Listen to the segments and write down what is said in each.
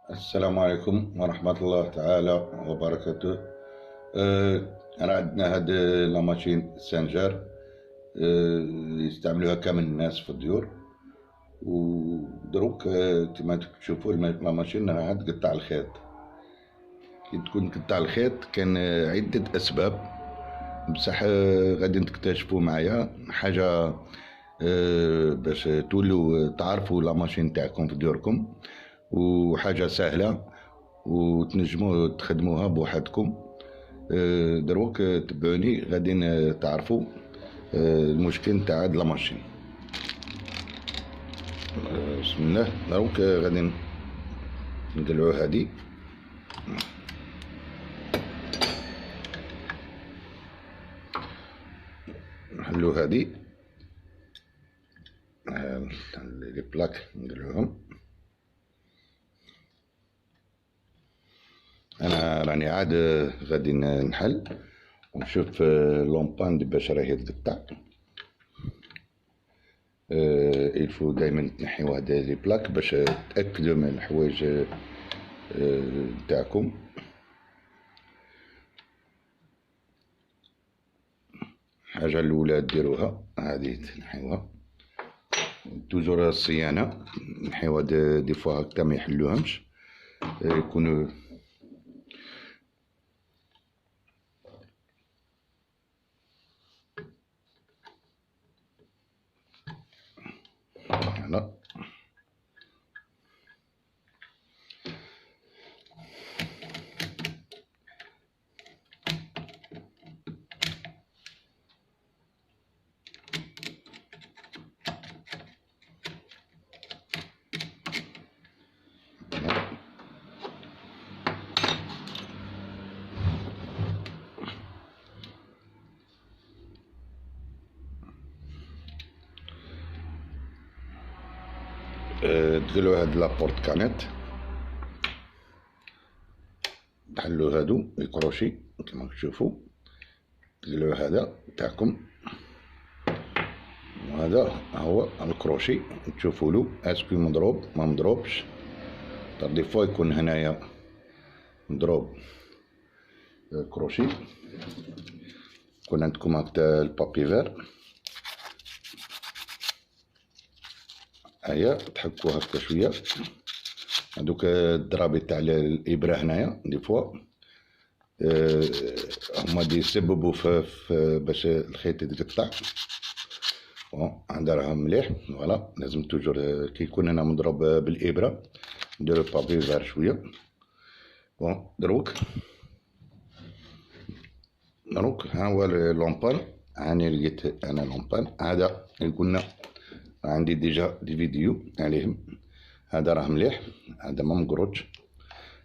السلام عليكم ورحمة الله تعالى وبركاته. راه عندنا هاد لا ماشين سانجار. يستعملوها كامل الناس في الديور. ودروك كما تشوفوا لا ماشين راها تقطع الخيط. كي تكون تقطع الخيط كان عدة أسباب، بصح غادي تكتشفوا معايا حاجة باش تولوا تعرفوا لا ماشين تاعكم في ديوركم، وحاجة سهلة وتنجموا تخدموها بوحدكم. دروك تبعوني غادي تعرفوا المشكل نتاع هاد لا ماشين. بسم الله. دروك غادي نقلعو هادي، نحلو هادي لي بلاك نقلعوهم. انا راني عاد غادي نحل ونشوف لومباند باش راهي تقطع. الفو دائما تنحيو هاد لي بلاك باش تاكدوا من الحوايج نتاعكم. الحاجه الاولى ديروها هادي تنحيوها توجور الصيانه، نحيوها دي فوا هكا ما يحلوهمش، يكونوا هنا. تقلو هاد لابورت كانت، تحلو هادو الكروشي كما تشوفوا، تقلو هذا تاعكم، وهذا هو الكروشي تشوفوا له اسكو مضروب ما مضروبش. دي فوا يكون هنايا مضروب الكروشي. يكون عندكم هكدا البابي فير، هيا تحكوا هكا شويه. هادوك الدرابي تاع الابره هنايا دي فوا هما دي يسببوا في باش الخيط يتقطع. بون هذا راه مليح. فوالا لازم توجور كي يكون هنا مضروب بالابره نديرو بابي فير شويه. بون دروك ها هو لومبان. هاني لقيت انا لومبان هذا اللي قلنا عندي ديجا دي فيديو عليهم. هذا راه مليح، هذا ما مقرودش.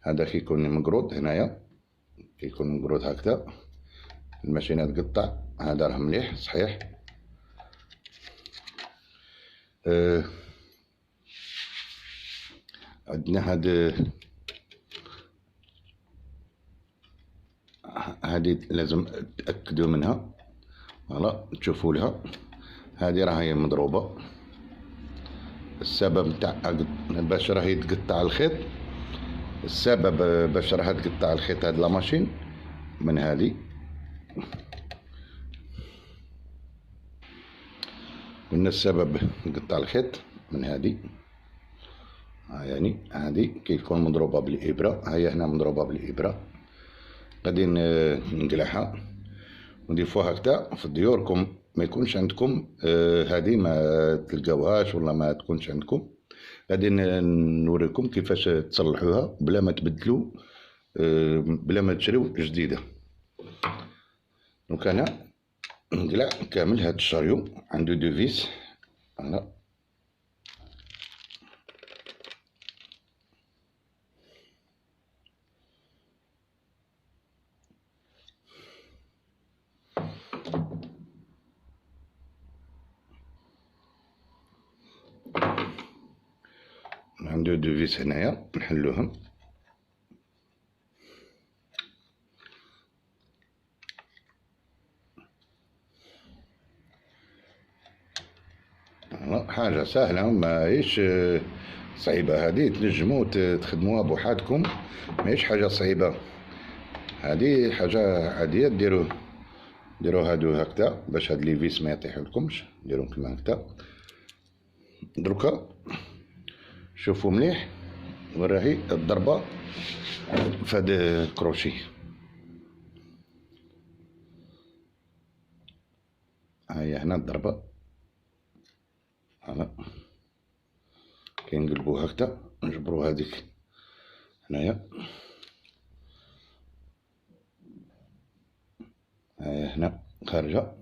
هذا كي يكون مقرود هنايا، كي يكون مقرود هكذا الماشينه تقطع. هذا راه مليح صحيح. عندنا هذه لازم تأكدوا منها. فوالا تشوفوا لها هذه راهي مضروبة. السبب نتاع باش راهي تقطع الخيط، السبب باش راها تقطع الخيط هاد لا ماشين من هذه. قلنا السبب نقطع الخيط من هذه. يعني هذه كي تكون مضروبة بالإبرة، هي هنا مضروبة بالإبرة. غادي نقلعها. ودي فوا هكذا في ديوركم ما يكونش عندكم هذه ما تلقاوهاش ولا ما تكونش عندكم، غادي نوريكم كيفاش تصلحوها بلا ما تبدلوا، بلا ما تشريو جديده. دونك انا نقلع كامل هاد الشاريو، عنده دو فيس. فوالا عنده دو فيس هنايا نحلوهم. حاجة سهلة ماهيش صعيبة هذه، تنجموا تخدموها بوحدكم، ماهيش حاجة صعيبة، هذه حاجة عادية. ديروا هادو هكذا باش هاد لي فيس ما يطيحولكمش، ديروهم كيما هكذا. دروكا شوفوا مليح وين راهي الضربة في هاد الكروشي. هاهي هنا الضربة، فوالا كي نقلبو هكذا نجبرو هاديك هنايا، هاهي هنا خارجة.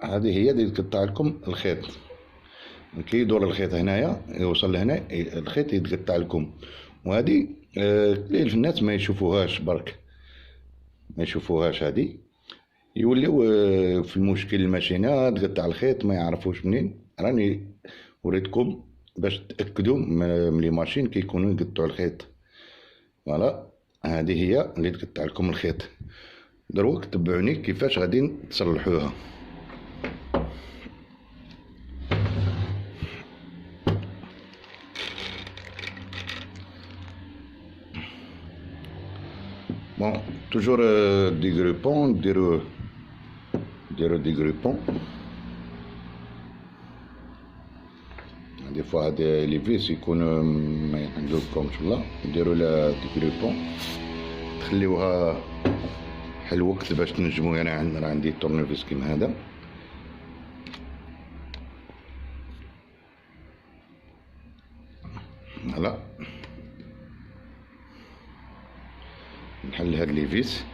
هذه هي اللي تقطع لكم الخيط، كي يدور الخيط هنايا يوصل لهنا الخيط يتقطع لكم. وهذه قليل في الناس ما يشوفوهاش، برك ما يشوفوهاش، هذه يوليو في المشكل الماشينة تقطع الخيط ما يعرفوش منين. راني وريتكم باش تأكدوا من لي ماشين كي يكونوا يقطعوا الخيط. فوالا هذه هي اللي تقطع لكم الخيط. دروك تبعوني كيفاش غادي تصلحوها. بون توجور دي غروبون، ديروا دي غروبون. دي فوا هاد لي فيس يكونوا ما يعجبكمش والله، ديروا لا دي غروبون، تخليوها حل وقت باش تنجموا. انا عندي تورنيفيس كيما هذا، فوالا نحل هاد لي فيس.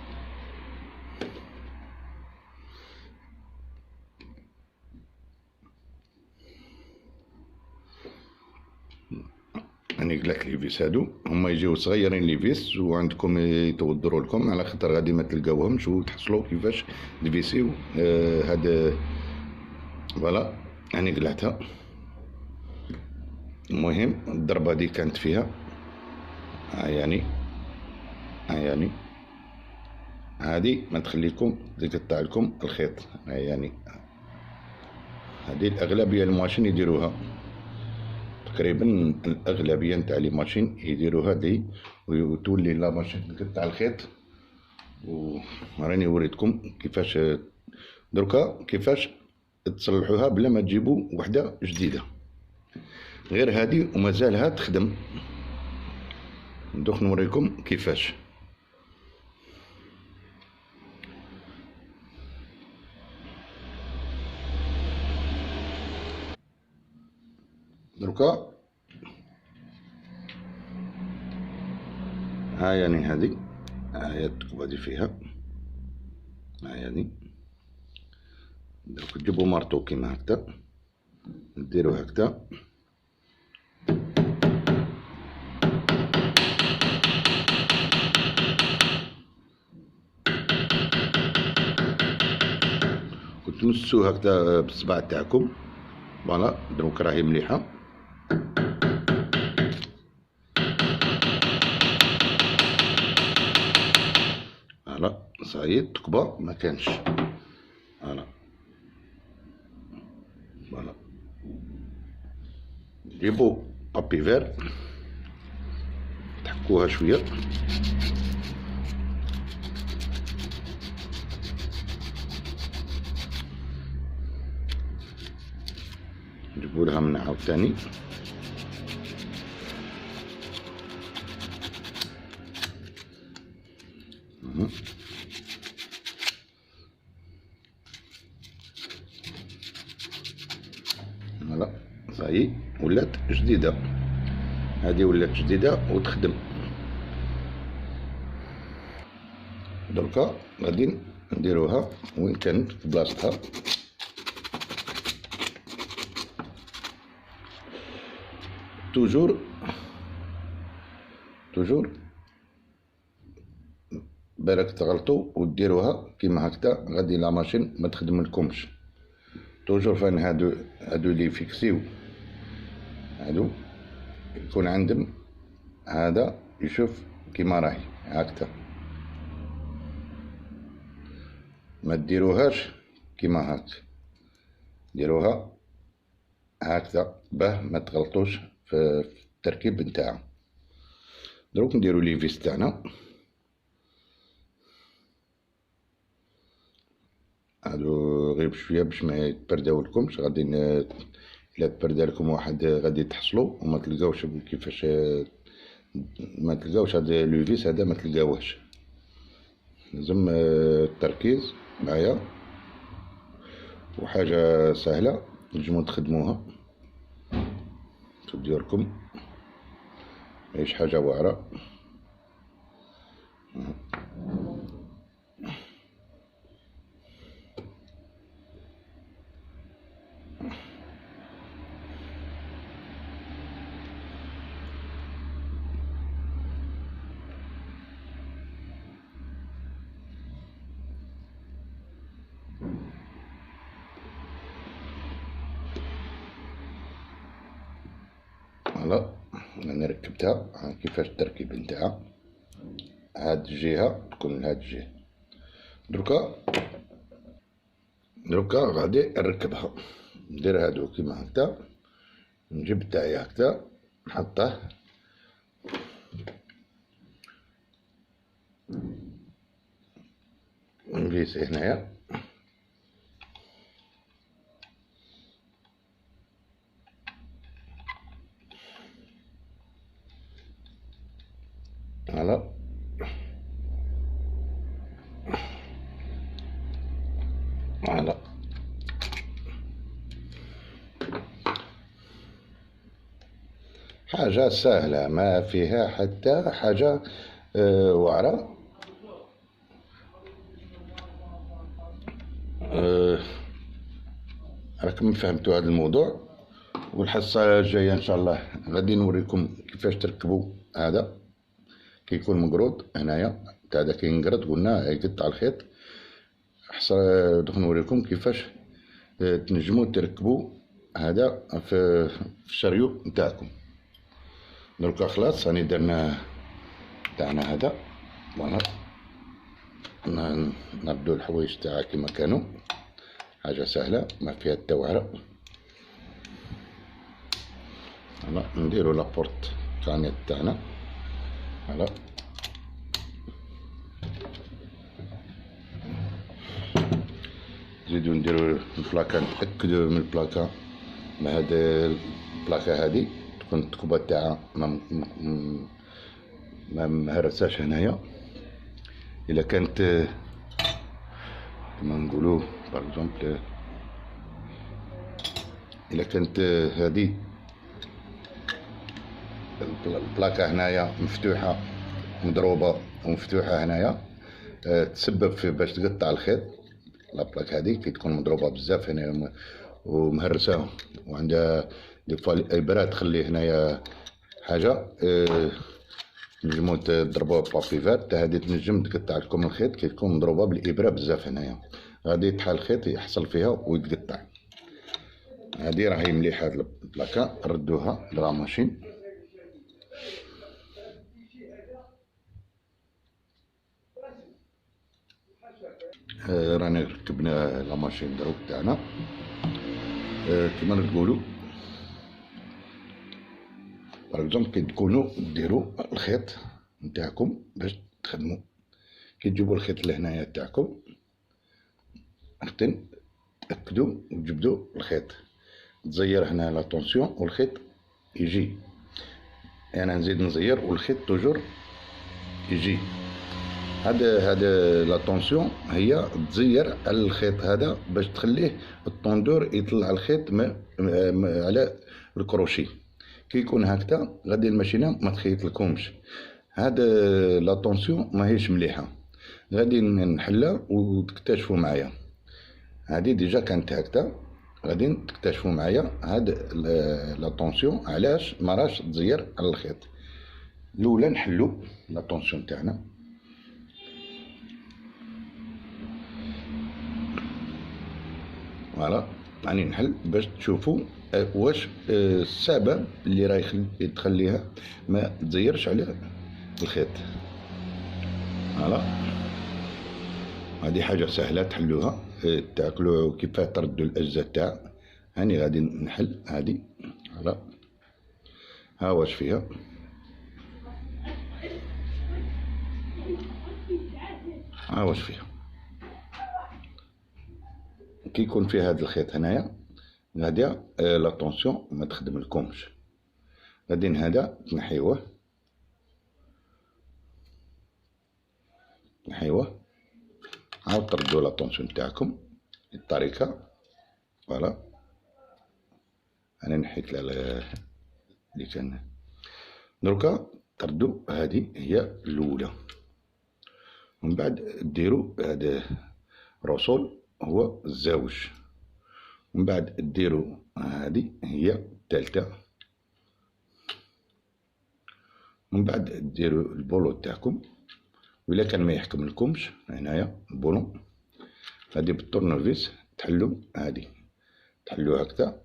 راني قلت لي فيس هادو هما يجيو صغيرين لي فيس، وعندكم يتوضروا لكم على خاطر غادي ما تلقاوهمش وتحصلوا كيفاش تفيسيو هاد. فوالا راني قلعتها. المهم الضربة دي كانت فيها يعني هادي ما تخليكم تقطع لكم الخيط يعني. هذه الأغلبية الماشين يديروها، تقريبا الأغلبية نتاع لي ماشين يديروها دي، وتولي لا ماشين تقطع الخيط. وراني وريتكم كيفاش دركا كيفاش تصلحوها بلا ما تجيبوا وحدة جديدة غير هذه ومازالها تخدم. ندوخ نوريكم كيفاش. دركا ها يعني هذه التكبة دي فيها، ها يعني دروك تجيبو مارطو كيما هكدا، ديرو هكدا، وتمسو هكدا بالصبع تاعكم. فوالا دروك راهي مليحة. فوالا صايي التكبة ما كانش. فوالا فوالا جيبو بابي فير تحكوها شوية، نجيبو لها من عاوتاني. فوالا صايي ولات جديدة، هذه ولات جديدة وتخدم. دركا غادي نديروها وين كانت في بلاصتها. توجور بالك تغلطوا وديروها كيما هكدا، غادي لا ماشين ما تخدم لكمش. توجور فان هادو لي فيكسيو، هادو يكون عندهم هذا يشوف كيما راهي هكدا. ما ديروهاش كيما هاك، ديروها هكذا باه ما تغلطوش في التركيب نتاعها. دروك نديرو لي فيس تاعنا، هادو غير بشويه باش ما يتبرداولكمش. غادي الا تبردا لكم واحد غادي تحصلو وما تلقاوش كيفاش، ما تلقاوش هاد لو فيس هذا، ما تلقاوهش. لازم التركيز معايا، وحاجه سهله نجمو تخدموها في ديوركم، ماهيش حاجه واعره. فوالا انا ركبتها. كيفاش التركيب نتاعها، هاد الجهه تكون لهاد الجهه. دركا غادي نركبها، ندير هادو كيما هكدا، نجيب تاعي هكدا نحطه نفيسي هنايا. فوالا فوالا حاجة سهلة ما فيها حتى حاجة واعرة. راكم فهمتوا هذا الموضوع، والحصة الجاية ان شاء الله غادي نوريكم كيفاش تركبوا هذا كيكون مقروض هنايا. تاع هذا كينقرض قلنا يقطع الخيط. حصة دوك نوريكم كيفاش تنجموا تركبوا هذا في الشريو نتاعكم. دركا خلاص راني درنا تاعنا هذا. فوالا نردو الحوايج تاعها كيما كانوا، حاجة سهلة ما فيها حتى واعرة. فوالا نديرو لابورت كانيت تاعنا. فوالا نزيدو نديرو البلاكا، نتأكدو من البلاكا. هاد البلاكا هادي تكون التكبة تاعها ما مهرساش هنايا. الا كانت كما نقولو باغ اكزومبل، الا كانت هادي البلاكا هنايا مفتوحة مضروبة ومفتوحة هنايا، تسبب في باش تقطع الخيط. لابلاك هادي كي تكون مضروبة بزاف هنايا ومهرسة وعندها دي فوا الابرة تخلي هنايا حاجة، نجمو تضربوها بابي فات. هادي تنجم تقطع لكم الخيط كي تكون مضروبة بالابرة بزاف هنايا، غادي يتحال الخيط يحصل فيها ويتقطع. هادي راهي مليحة البلاكا، ردوها للا ماشين. رانا ركبنا لا ماشين دروك تاعنا. كيما نقولوا باغ اكزومبل كي تكونوا ديروا الخيط نتاعكم باش تخدموا، كي تجيبوا الخيط لهنايا تاعكم خاطين تاكدوا وتجبدوا الخيط، تزير هنا لا طونسيون والخيط يجي. انا نزيد نزير والخيط توجور يجي. هذا لا طونسيون هي تزير على الخيط هذا باش تخليه الطوندور يطلع الخيط على الكروشي. كي يكون هكذا غادي الماشينه ما تخيط لكمش. هذا لا طونسيون ماهيش مليحه، غادي نحلها وتكتشفوا معايا. هذه ديجا كانت هكذا، غادي تكتشفوا معايا هاد لا طونسيون علاش ما راش تزير على الخيط. الاولى نحلو لا طونسيون تاعنا. فوالا راني نحل باش تشوفوا واش السبب اللي راهي تخليها ما تزيرش على الخيط. فوالا هذه حاجة سهلة تحلوها، تاكلوا كيف تردوا الأجزاء تاع. هاني غادي نحل هذه. فوالا، ها واش فيها. ها واش فيها. كي يكون فيها هذا الخيط هنايا غادي لاتونسيون ما تخدم لكمش. غادي هذا تنحيوه، عاود تردو لاتونسيون تاعكم بالطريقة. فوالا، انا نحيت اللي كان. دروكا تردو هذه هي الاولى، ومن بعد ديروا هذا الرسول هو الزوج، ومن بعد ديروا هذه هي الثالثة، ومن بعد ديروا البولو تاعكم. وإلا كان ما يحكم لكمش هنايا البولو، غادي بالطورنوفيس تحلو هذه، تحلو هكذا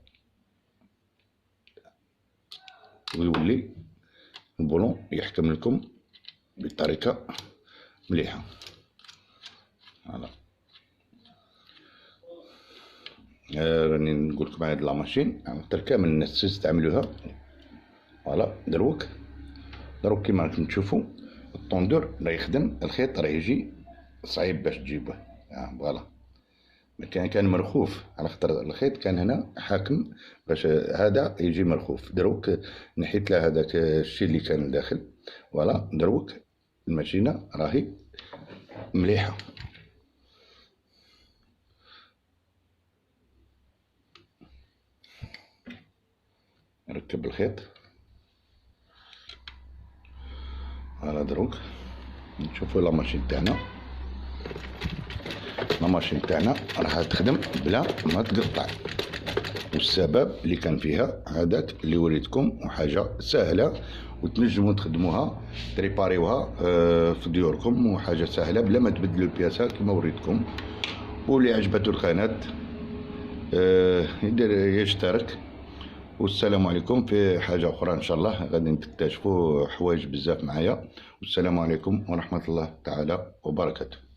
ويولي البولون يحكم لكم بطريقة مليحة. فوالا، راني نقول لكم هاد لاماشين كامل الناس تستعملوها. فوالا، دروك كيما راكم تشوفوا الطوندور راه يخدم، الخيط راه يجي صعيب باش تجيبه. فوالا، كان مرخوف على خاطر الخيط كان هنا حاكم باش هذا يجي مرخوف. دروك نحيت له هذاك الشيء اللي كان داخل. فوالا، دروك الماكينه راهي مليحه. نركب الخيط. فوالا، دروك نشوفوا لا ماشين تاعنا. لا ماشين تاعنا راح تخدم بلا ما تقطع، والسبب اللي كان فيها هذاك اللي وريتكم، وحاجه سهله وتنجموا تخدموها تريباريوها في ديوركم، وحاجه سهله بلا ما تبدلوا البياسه كما وريتكم. واللي عجبته القناه يدير يشترك. والسلام عليكم. في حاجه اخرى ان شاء الله غادي تكتشفوا حوايج بزاف معايا. والسلام عليكم ورحمه الله تعالى وبركاته.